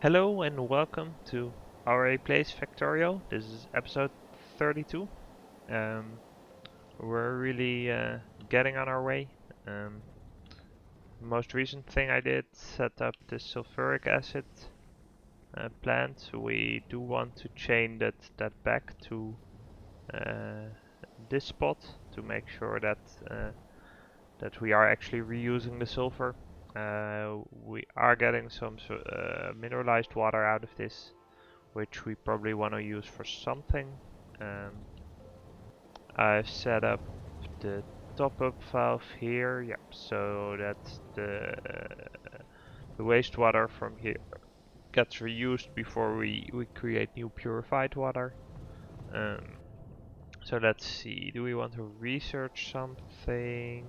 Hello and welcome to Aurei Plays Factorio. This is episode 32. Um, we're really getting on our way. Um, Most recent thing I did, set up the sulfuric acid plant. We do want to chain that back to uh, this spot to make sure that we are actually reusing the sulfur. We are getting some mineralized water out of this, which we probably want to use for something. Um, I've set up the top-up valve here, yep, so that the wastewater from here gets reused before we create new purified water. Um, so let's see, do we want to research something?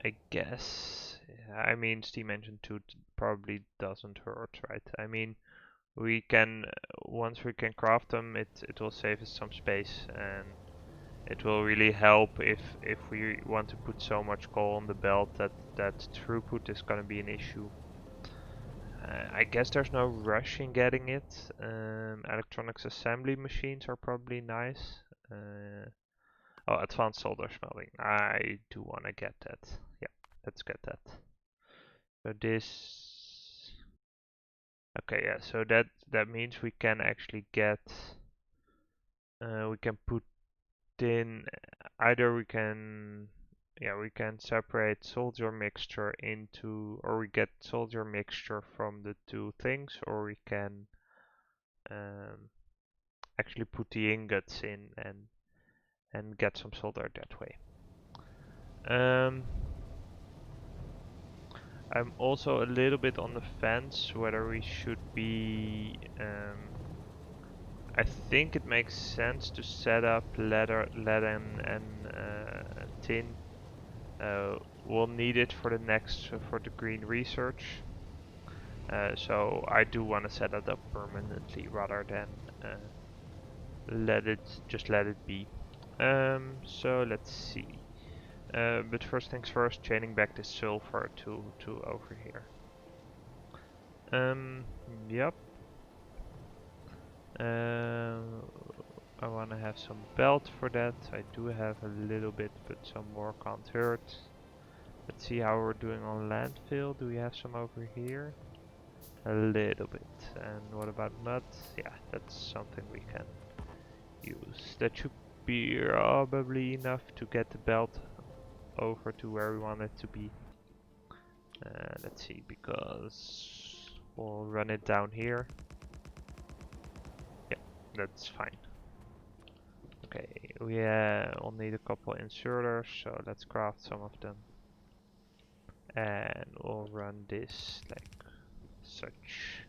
I guess, I mean, Steam Engine 2 probably doesn't hurt, right? I mean, we can once we can craft them, it will save us some space, and it will really help if we want to put so much coal on the belt that throughput is going to be an issue. I guess there's no rush in getting it. Electronics assembly machines are probably nice. Oh, advanced solder smelting. I do want to get that. Yeah, let's get that. So this. Okay, yeah. So that means we can actually get. We can put in either we can separate soldier mixture into, or we get soldier mixture from the two things, or we can um, actually put the ingots in and get some solder that way. Um, I'm also a little bit on the fence whether we should be. I think it makes sense to set up lead and tin. We'll need it for the next for the green research. So I do want to set it up permanently rather than let it be. So let's see. But first things first, chaining back the sulfur to over here. Um, yep. I want to have some belt for that. I do have a little bit, but some more can't hurt. Let's see how we're doing on landfill. Do we have some over here? A little bit. And what about mud? Yeah, that's something we can use. That should be probably enough to get the belt over to where we want it to be. Let's see, because we'll run it down here. Yeah, that's fine. Okay, we'll need a couple inserters, so let's craft some of them. And we'll run this like such.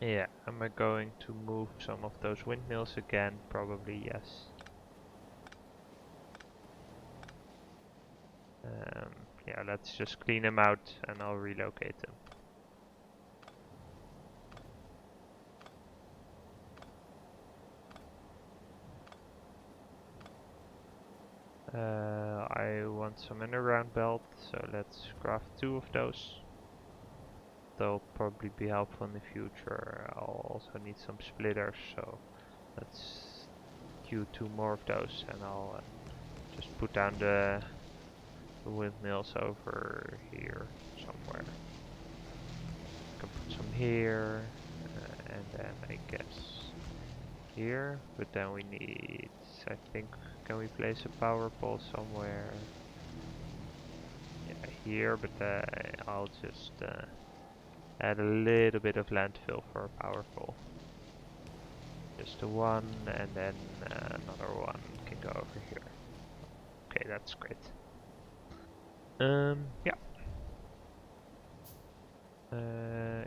Yeah, am I going to move some of those windmills again? Probably yes. Yeah, let's just clean them out and I'll relocate them. I want some underground belt, so let's craft 2 of those. They'll probably be helpful in the future. I'll also need some splitters, so let's queue 2 more of those, and I'll just put down the windmills over here somewhere. Can put some here, and then I guess here, but then we need, I think, can we place a power pole somewhere? Yeah, here, but I'll just add a little bit of landfill for a power pole. Just the one, and then another one can go over here. Okay, that's great. Yeah.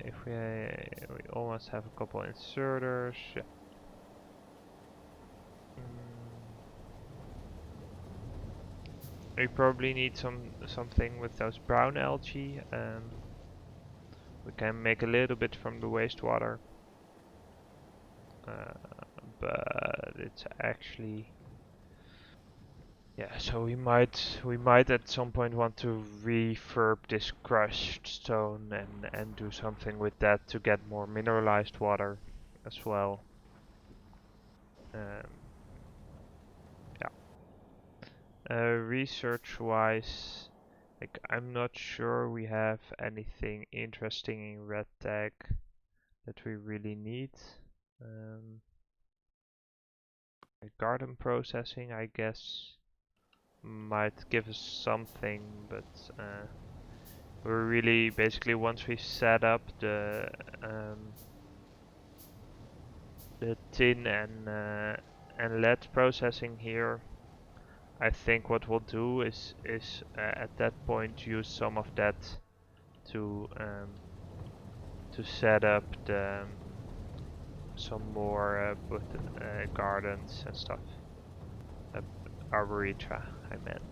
If we almost have a couple inserters. Yeah. We probably need something with those brown algae. We can make a little bit from the wastewater, but it's actually Yeah, so we might at some point want to refurb this crushed stone and do something with that to get more mineralized water as well. Um, Research-wise, like I'm not sure we have anything interesting in red tag that we really need. Like garden processing, I guess, might give us something, but we're really basically once we set up the tin and lead processing here. I think what we'll do is at that point use some of that to set up some more gardens and stuff. Arboretra, I meant.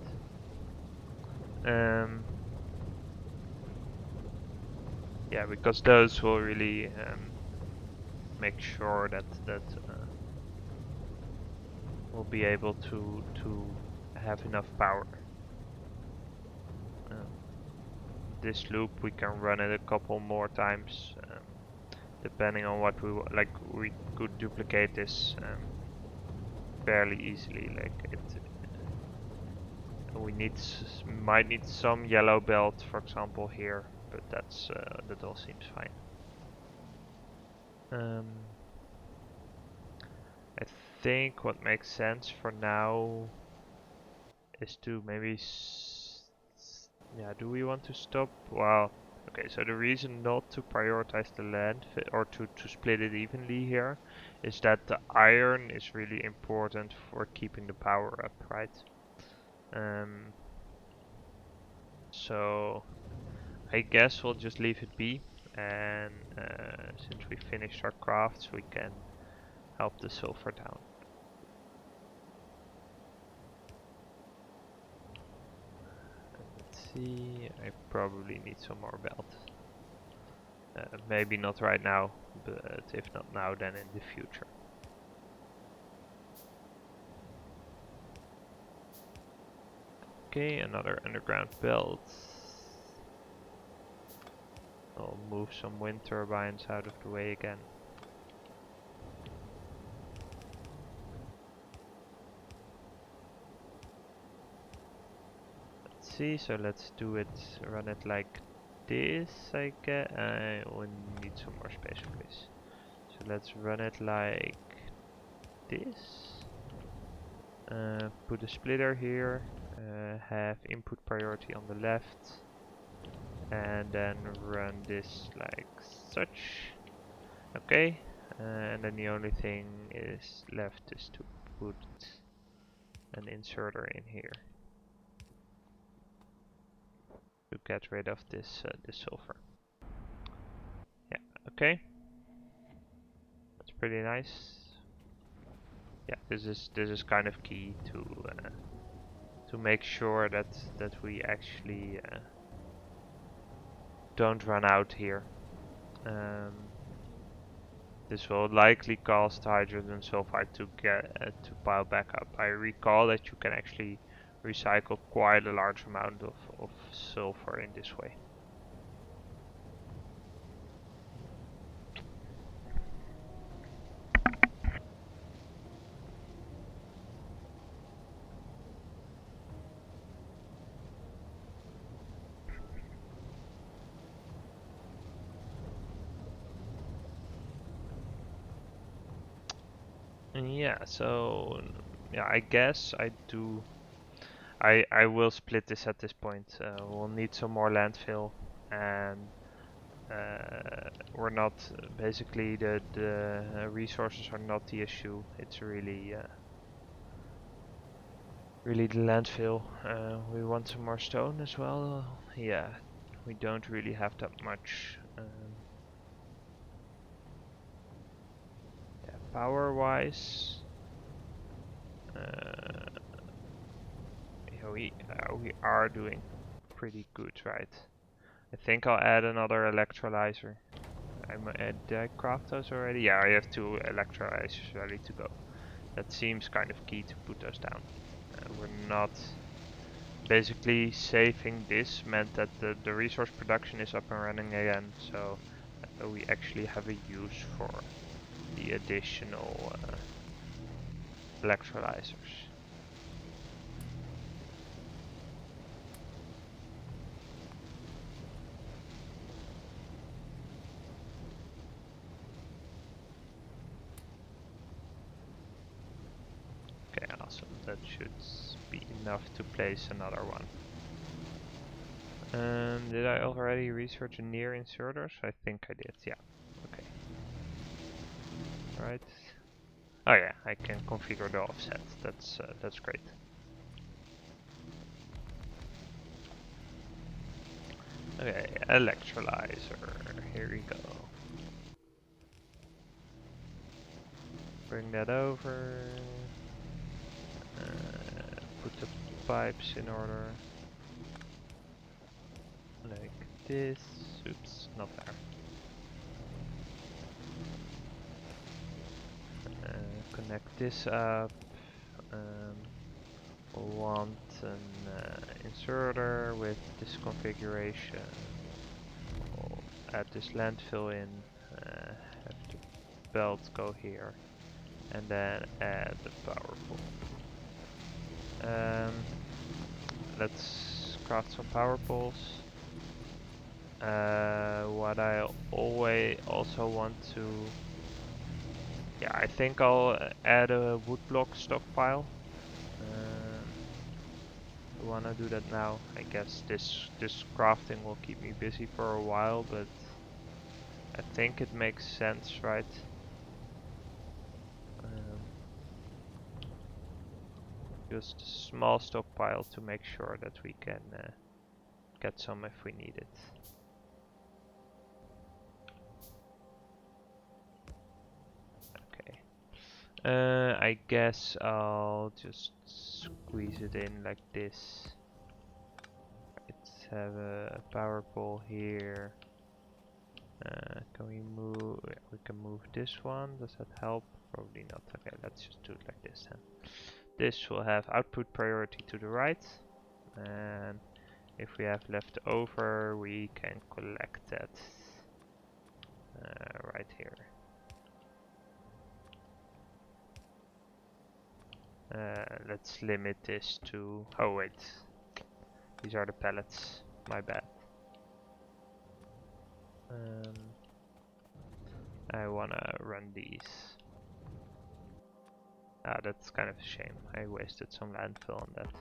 Yeah, because those will really make sure that we'll be able to have enough power. This loop we can run it a couple more times, depending on what we like. We could duplicate this fairly easily. Like we might need some yellow belt, for example, here, but that all seems fine. I think what makes sense for now is to maybe yeah, do we want to stop? Well, okay, so the reason not to prioritize the land or to split it evenly here is that the iron is really important for keeping the power up, right? So I guess we'll just leave it be, and since we finished our crafts we can help the sulfur down. Let's see, I probably need some more belt. Maybe not right now, but if not now, then in the future. Okay, another underground belt. I'll move some wind turbines out of the way again. Let's see, so let's do it, run it like this, I guess. I will need some more space for this. So let's run it like this. Put a splitter here, have input priority on the left, and then run this like such. Okay, and then the only thing is left is to put an inserter in here to get rid of this sulfur. Yeah, okay, that's pretty nice. Yeah, this is kind of key to make sure that we actually don't run out here. This will likely cause hydrogen sulfide to pile back up. I recall that you can actually recycle quite a large amount of sulfur in this way. Yeah, so yeah, I guess I do. I will split this at this point. We'll need some more landfill, and we're not basically the resources are not the issue. It's really really the landfill. We want some more stone as well. Yeah, we don't really have that much. Yeah, power-wise, yeah, we are doing pretty good, right? I think I'll add another electrolyzer. Did I craft those already? Yeah, I have 2 electrolyzers ready to go. That seems kind of key to put those down. we're not basically saving this meant that the resource production is up and running again, so we actually have a use for the additional electrolyzers. Okay, awesome. That should be enough to place another one. Did I already research near inserters? I think I did, yeah. Okay. Right. Oh yeah, I can configure the offset. That's great. Okay, electrolyzer. Here we go. Bring that over. Put the pipes in order. Like this. Oops, not there. Connect this up. We'll want an inserter with this configuration. We'll add this landfill in. Have the belt go here. And then add the power pole. Let's craft some power poles. What I always also want to... Yeah, I think I'll add a woodblock stockpile. I wanna do that now. I guess this crafting will keep me busy for a while, but I think it makes sense, right? Just a small stockpile to make sure that we can get some if we need it. Okay. I guess I'll just squeeze it in like this. Let's have a power pole here. Can we move? Yeah, we can move this one. Does that help? Probably not. Okay, let's just do it like this then. This will have output priority to the right, and if we have left over, we can collect that right here. Let's limit this to... Oh wait, these are the pallets. My bad. I wanna run these. Ah, that's kind of a shame. I wasted some landfill on that.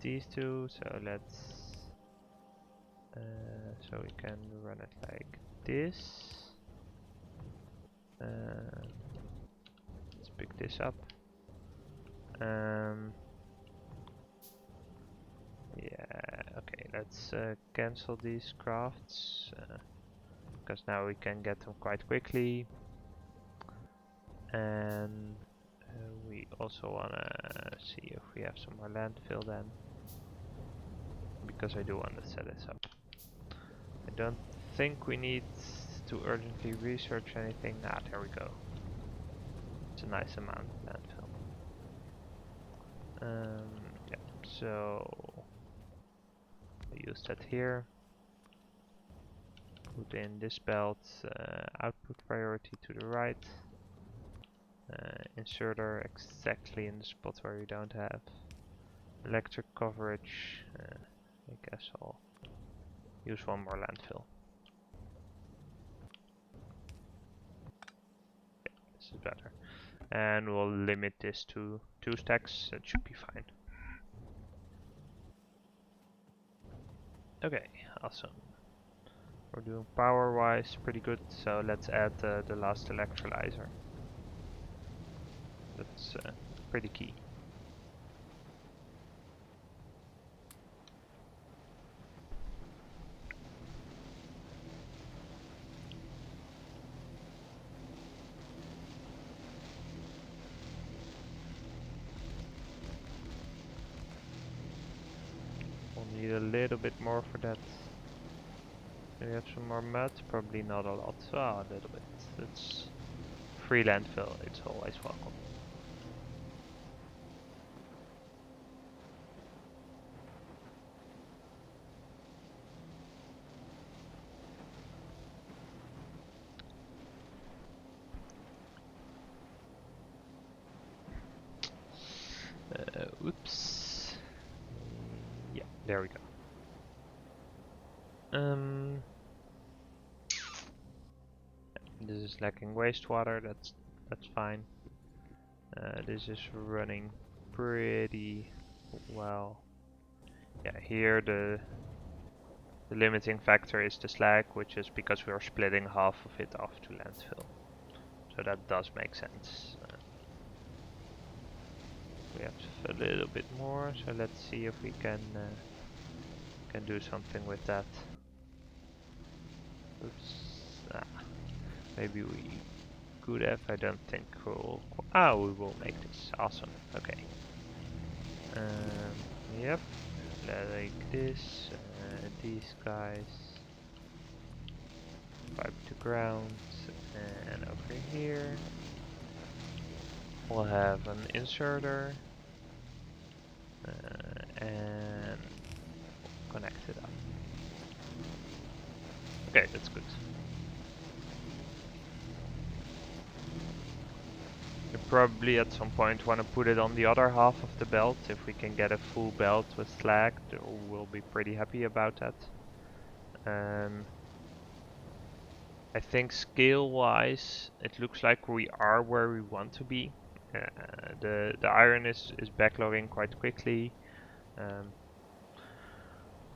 These two, so let's so we can run it like this. Let's pick this up. Yeah, okay, let's cancel these crafts because now we can get them quite quickly. And we also wanna see if we have some more landfill then, because I do want to set this up. I don't think we need to urgently research anything. Ah, there we go. It's a nice amount of landfill. Yeah, so we use that here. Put in this belt, output priority to the right. Inserter exactly in the spot where we don't have electric coverage. I guess I'll use one more landfill. Yeah, this is better. And we'll limit this to 2 stacks. That should be fine. Okay, awesome. We're doing power-wise pretty good, so let's add the last electrolyzer. That's pretty key. We'll need a little bit more for that. Do we have some more mud? Probably not a lot. Ah, a little bit. That's free landfill, it's always welcome. Oops. Yeah, there we go. This is lacking wastewater. That's fine. This is running pretty well. Yeah, here the limiting factor is the slag, which is because we are splitting half of it off to landfill. So that does make sense. We have a little bit more, so let's see if we can do something with that. Oops. Maybe we could have. I don't think we'll. We will make this. Awesome. Okay. Yep. Like this. These guys. Pipe to ground. And over here we'll have an inserter. And connect it up. Okay, that's good. You probably at some point want to put it on the other half of the belt. If we can get a full belt with slag, we'll be pretty happy about that. I think scale-wise, it looks like we are where we want to be. The iron is backlogging quite quickly.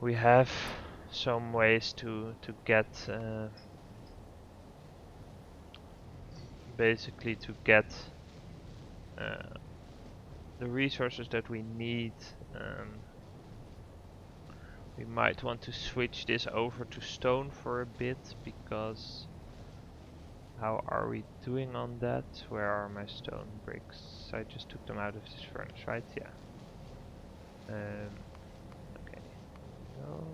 We have some ways to get basically to get the resources that we need. We might want to switch this over to stone for a bit, because how are we doing on that? Where are my stone bricks? I just took them out of this furnace, right? Yeah. Okay. No.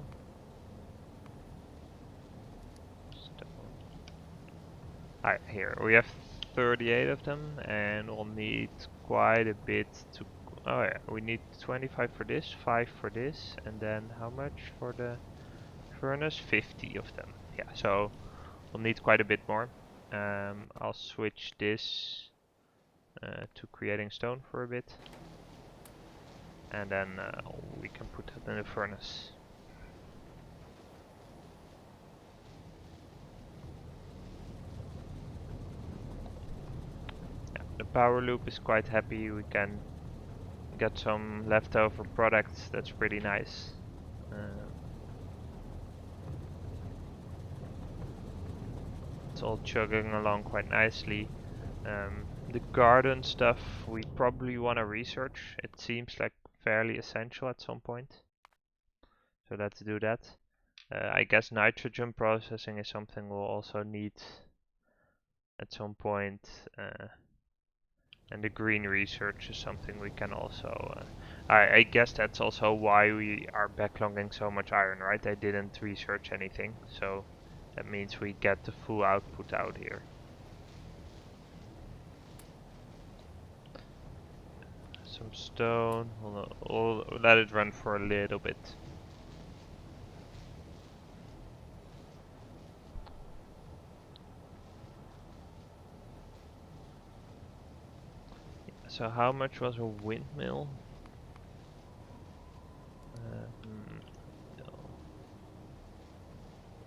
Stone. Alright, here we have 38 of them, and we'll need quite a bit to. Oh yeah, we need 25 for this, 5 for this, and then how much for the furnace? 50 of them. Yeah, so we'll need quite a bit more. I'll switch this to creating stone for a bit, and then we can put it in the furnace. Yeah, the power loop is quite happy. We can get some leftover products. That's pretty nice. It's all chugging along quite nicely. The garden stuff we probably want to research. It seems like fairly essential at some point. So let's do that. I guess nitrogen processing is something we'll also need at some point. And the green research is something we can also. I guess that's also why we are backlogging so much iron, right? I didn't research anything, so that means we get the full output out here. Some stone. We'll let it run for a little bit. So how much was a windmill? No.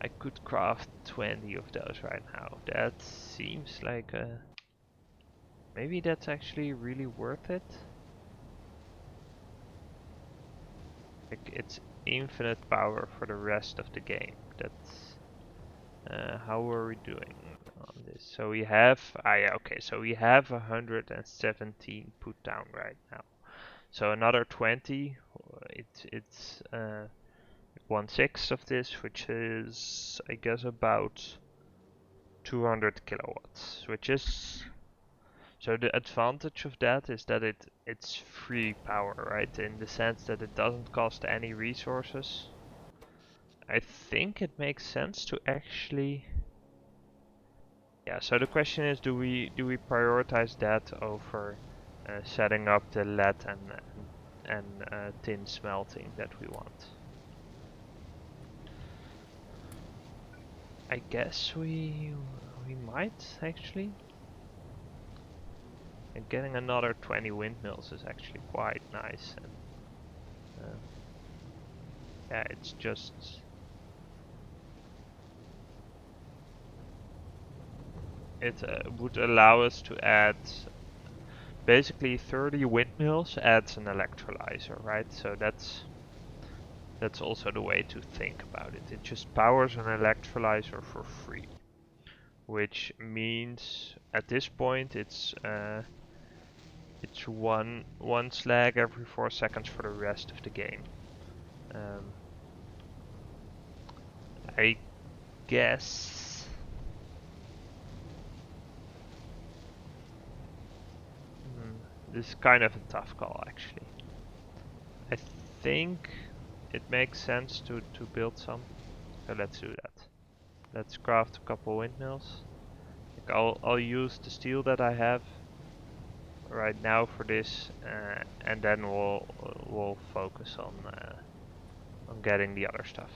I could craft 20 of those right now. That seems like a... Maybe that's actually really worth it. Like, it's infinite power for the rest of the game. That's... how are we doing on this? So we have... yeah, okay, so we have 117 put down right now. So another 20, it's 1/6 of this, which is, I guess, about 200 kilowatts, which is... So the advantage of that is that it's free power, right? In the sense that it doesn't cost any resources. I think it makes sense to actually Yeah, so the question is, do we prioritize that over setting up the lead and tin smelting that we want? I guess we might actually. And getting another 20 windmills is actually quite nice. And yeah, it's just it would allow us to add basically 30 windmills adds an electrolyzer, right? So that's also the way to think about it. It just powers an electrolyzer for free, which means at this point it's one slag every 4 seconds for the rest of the game. I guess this is kind of a tough call actually. I think it makes sense to build some, so let's do that. Let's craft a couple windmills. Like I'll use the steel that I have right now for this, and then we'll focus on getting the other stuff.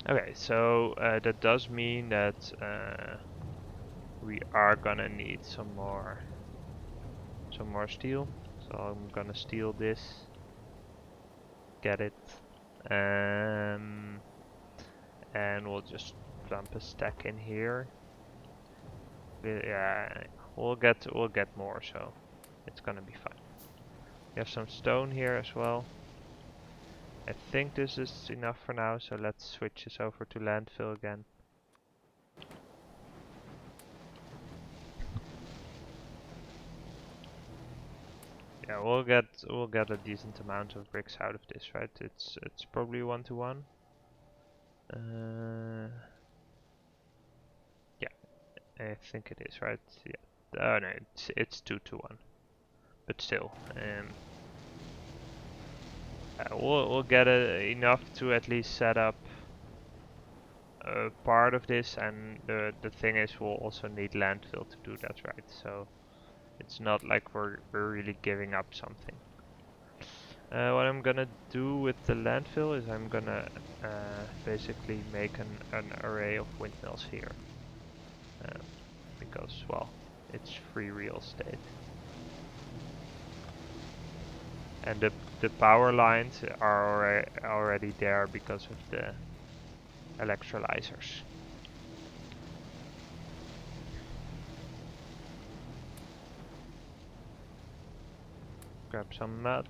Okay, so that does mean that we are gonna need some more steel. So I'm gonna steal this, get it, and we'll just dump a stack in here. Yeah, we'll get more, so it's gonna be fine. We have some stone here as well. I think this is enough for now, so let's switch this over to landfill again. Yeah, we'll get a decent amount of bricks out of this, right? It's probably 1-to-1. Yeah, I think it is, right? Yeah. Oh no, it's 2-to-1. But still, we'll get enough to at least set up part of this, and the thing is, we'll also need landfill to do that, right? So it's not like we're really giving up something. What I'm gonna do with the landfill is I'm gonna basically make an array of windmills here, because well, it's free real estate, and the power lines are already there because of the electrolyzers. Grab some mud.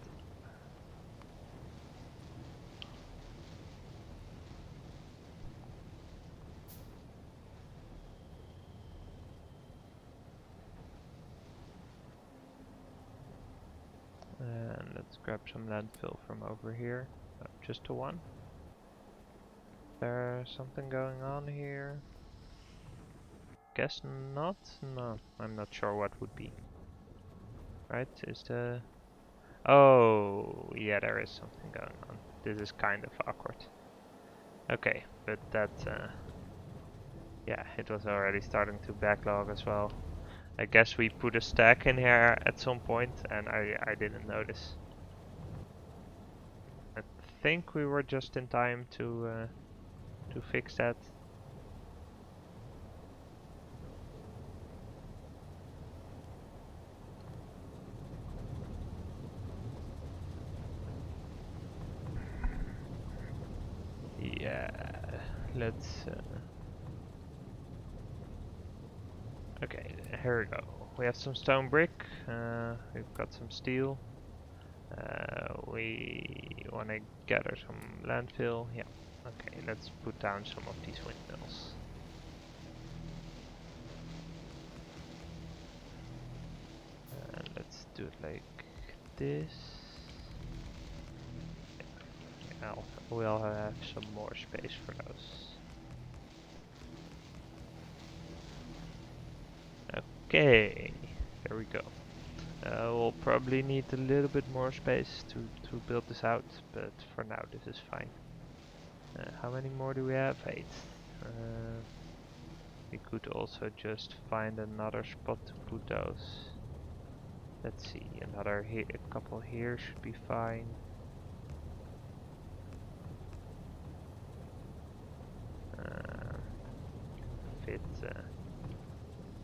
And let's grab some landfill from over here. Just to one. There's something going on here. Guess not? No, I'm not sure what would be. Right, is the... Oh, yeah, there is something going on. This is kind of awkward. Okay, but that... yeah, it was already starting to backlog as well. I guess we put a stack in here at some point and I didn't notice. I think we were just in time to fix that. Yeah, let's... okay, here we go. We have some stone brick, we've got some steel. We want to gather some landfill. Yeah, okay, let's put down some of these windmills. And let's do it like this. Yeah, we'll have some more space for those. Okay, there we go. We'll probably need a little bit more space to build this out, but for now this is fine. How many more do we have? 8. We could also just find another spot to put those. Let's see, a couple here should be fine. Fit,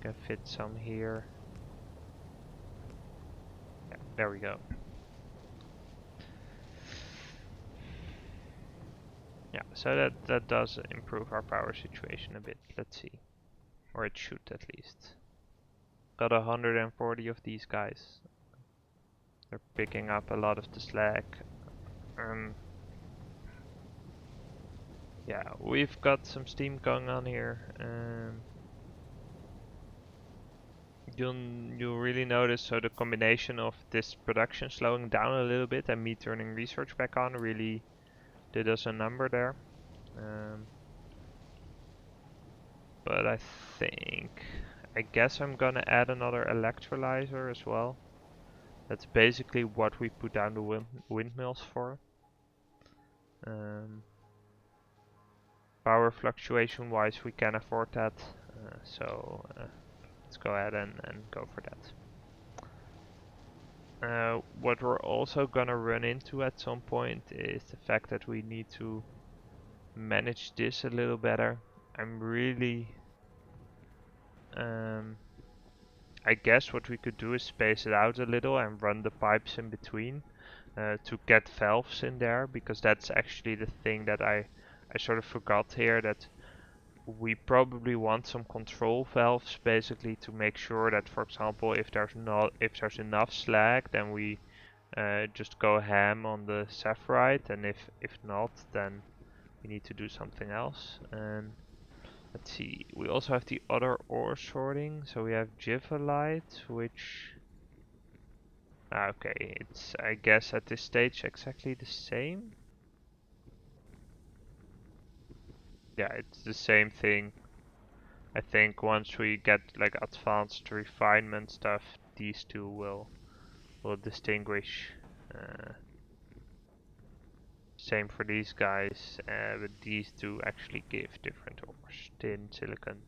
can fit some here. Yeah, there we go. Yeah, so that does improve our power situation a bit. Let's see, or it should at least. Got 140 of these guys. They're picking up a lot of the slack. Yeah, we've got some steam going on here. You'll really notice, so the combination of this production slowing down a little bit and me turning research back on really did us a number there. But I guess I'm gonna add another electrolyzer as well. That's basically what we put down the windmills for. Power fluctuation wise we can afford that, so let's go ahead and go for that. What we're also gonna run into at some point is the fact that we need to manage this a little better. I'm really I guess what we could do is space it out a little and run the pipes in between to get valves in there, because that's actually the thing that I sort of forgot here, that we probably want some control valves basically to make sure that, for example, if there's enough slag, then we just go ham on the saffrite, and if not, then we need to do something else. And let's see, we also have the other ore sorting, so we have Jivalite, which okay, it's I guess at this stage exactly the same. Yeah, it's the same thing. I think once we get like advanced refinement stuff, these two will distinguish. Same for these guys, but these two actually give different ores. Tin, silicon.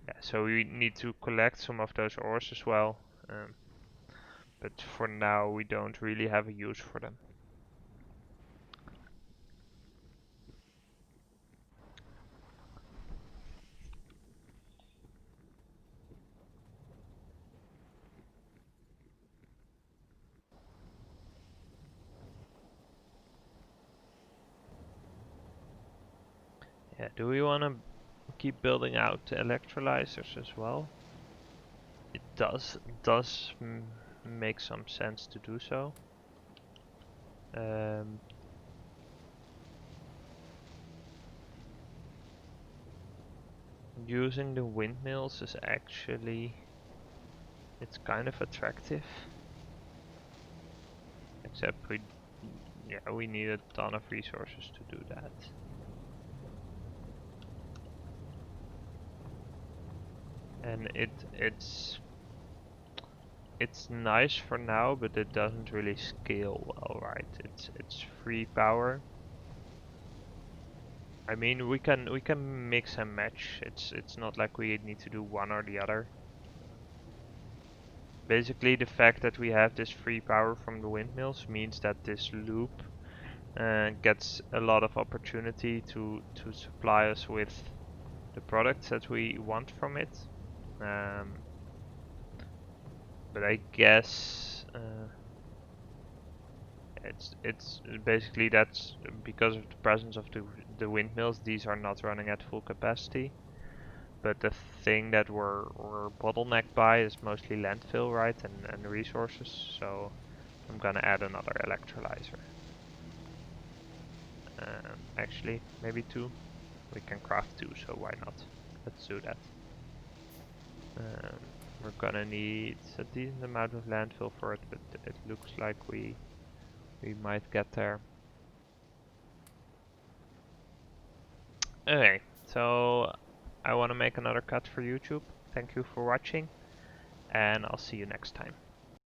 Yeah, so we need to collect some of those ores as well. But for now we don't really have a use for them. Yeah, do we want to keep building out electrolyzers as well? It does make some sense to do so. Using the windmills is actually, it's kind of attractive, except we need a ton of resources to do that. And it's nice for now, but it doesn't really scale well, right? It's free power. I mean, we can mix and match. It's not like we need to do one or the other. Basically, the fact that we have this free power from the windmills means that this loop gets a lot of opportunity to supply us with the products that we want from it. But I guess it's basically that's because of the presence of the windmills. These are not running at full capacity. But the thing that we're bottlenecked by is mostly landfill, right, and resources. So I'm gonna add another electrolyzer. Actually, maybe two. We can craft two, so why not? Let's do that. We're gonna need a decent amount of landfill for it, but it looks like we might get there. Okay, so I want to make another cut for YouTube. Thank you for watching, and I'll see you next time.